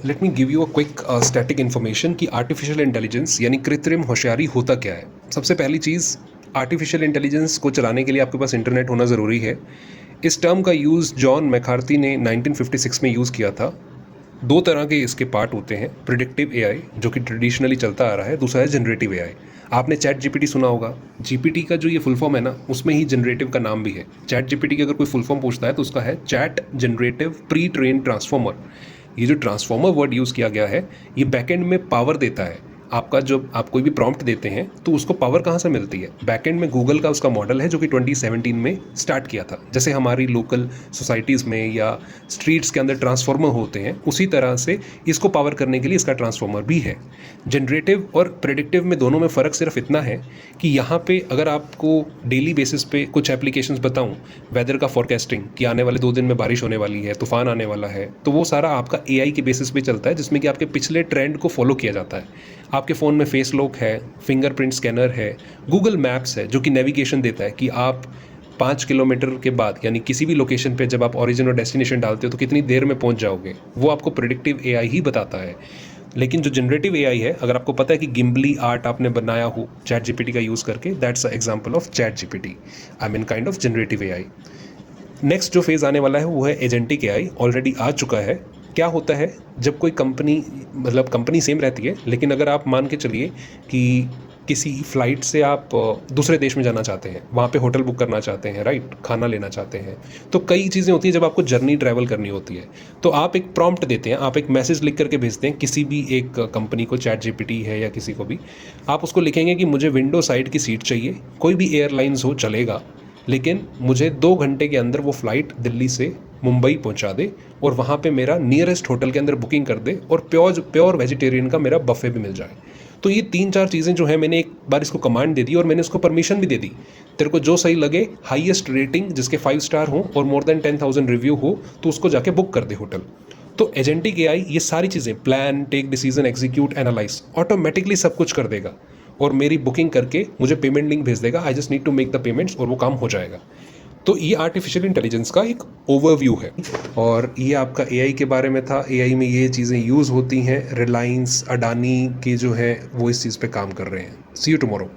Let me give you a quick static information कि artificial intelligence यानी कृत्रिम होशियारी होता क्या है। सबसे पहली चीज़, आर्टिफिशियल इंटेलिजेंस को चलाने के लिए आपके पास इंटरनेट होना ज़रूरी है। इस टर्म का यूज़ जॉन मैकार्थी ने 1956 में यूज़ किया था। दो तरह के इसके पार्ट होते हैं, प्रिडिक्टिव एआई जो कि ट्रेडिशनली चलता आ रहा है, दूसरा है जनरेटिव एआई। आपने चैट जीपीटी सुना होगा। जीपीटी का जो ये फुल फॉर्म है ना, उसमें ही जनरेटिव का नाम भी है। चैट जीपीटी की अगर कोई फुल फॉर्म पूछता है तो उसका है chat generative pre train transformer. ये जो ट्रांसफॉर्मर वर्ड यूज़ किया गया है, ये बैकएंड में पावर देता है। आपका जब आप कोई भी प्रॉम्प्ट देते हैं तो उसको पावर कहाँ से मिलती है? बैकएंड में गूगल का उसका मॉडल है जो कि 2017 में स्टार्ट किया था। जैसे हमारी लोकल सोसाइटीज़ में या स्ट्रीट्स के अंदर ट्रांसफार्मर होते हैं, उसी तरह से इसको पावर करने के लिए इसका ट्रांसफार्मर भी है। जनरेटिव और प्रेडिक्टिव में दोनों में फ़र्क सिर्फ इतना है कि यहाँ पे अगर आपको डेली बेसिस पे कुछ एप्लीकेशंस बताऊँ, वेदर का फोरकास्टिंग कि आने वाले 2 दिन में बारिश होने वाली है, तूफान आने वाला है, तो वो सारा आपका एआई के बेसिस पे चलता है, जिसमें कि आपके पिछले ट्रेंड को फॉलो किया जाता है। आपके फ़ोन में फेस लॉक है, फिंगरप्रिंट स्कैनर है, गूगल मैप्स है जो कि नेविगेशन देता है कि आप 5 किलोमीटर के बाद यानी किसी भी लोकेशन पे जब आप ओरिजिन और डेस्टिनेशन डालते हो तो कितनी देर में पहुंच जाओगे, वो आपको प्रेडिक्टिव एआई ही बताता है। लेकिन जो जनरेटिव एआई है, अगर आपको पता है कि गिम्बली आर्ट आपने बनाया हो चैट जीपीटी का यूज़ करके, that's a example of chat GPT. I mean kind of generative AI. Next जो फेज़ आने वाला है वो है एजेंटिक एआई। ऑलरेडी आ चुका है। क्या होता है, जब कोई कंपनी, मतलब कंपनी सेम रहती है, लेकिन अगर आप मान के चलिए कि किसी फ़्लाइट से आप दूसरे देश में जाना चाहते हैं, वहाँ पे होटल बुक करना चाहते हैं, राइट, खाना लेना चाहते हैं, तो कई चीज़ें होती हैं जब आपको जर्नी ट्रैवल करनी होती है। तो आप एक प्रॉम्प्ट देते हैं, आप एक मैसेज लिख करके भेजते हैं किसी भी एक कंपनी को, चैट जीपीटी है या किसी को भी। आप उसको लिखेंगे कि मुझे विंडो साइड की सीट चाहिए, कोई भी एयरलाइंस हो चलेगा, लेकिन मुझे 2 घंटे के अंदर वो फ़्लाइट दिल्ली से मुंबई पहुंचा दे और वहाँ पे मेरा नियरेस्ट होटल के अंदर बुकिंग कर दे और प्योर वेजिटेरियन का मेरा बफ़े भी मिल जाए। तो ये 3-4 चीज़ें जो हैं, मैंने एक बार इसको कमांड दे दी और मैंने उसको परमिशन भी दे दी। तेरे को जो सही लगे, हाईएस्ट रेटिंग जिसके 5 स्टार हो और मोर देन 10,000 रिव्यू हो, तो उसको जाके बुक कर दे होटल। तो एजेंटिक एआई ये सारी चीज़ें plan, take decision, execute, analyse automatically सब कुछ कर देगा और मेरी बुकिंग करके मुझे पेमेंट लिंक भेज देगा। I just need to make the payments और वो काम हो जाएगा। तो ये आर्टिफिशियल इंटेलिजेंस का एक ओवरव्यू है और ये आपका एआई के बारे में था। एआई में ये चीज़ें यूज़ होती हैं। रिलायंस, अडानी के जो है वो इस चीज़ पे काम कर रहे हैं। सी यू टुमारो।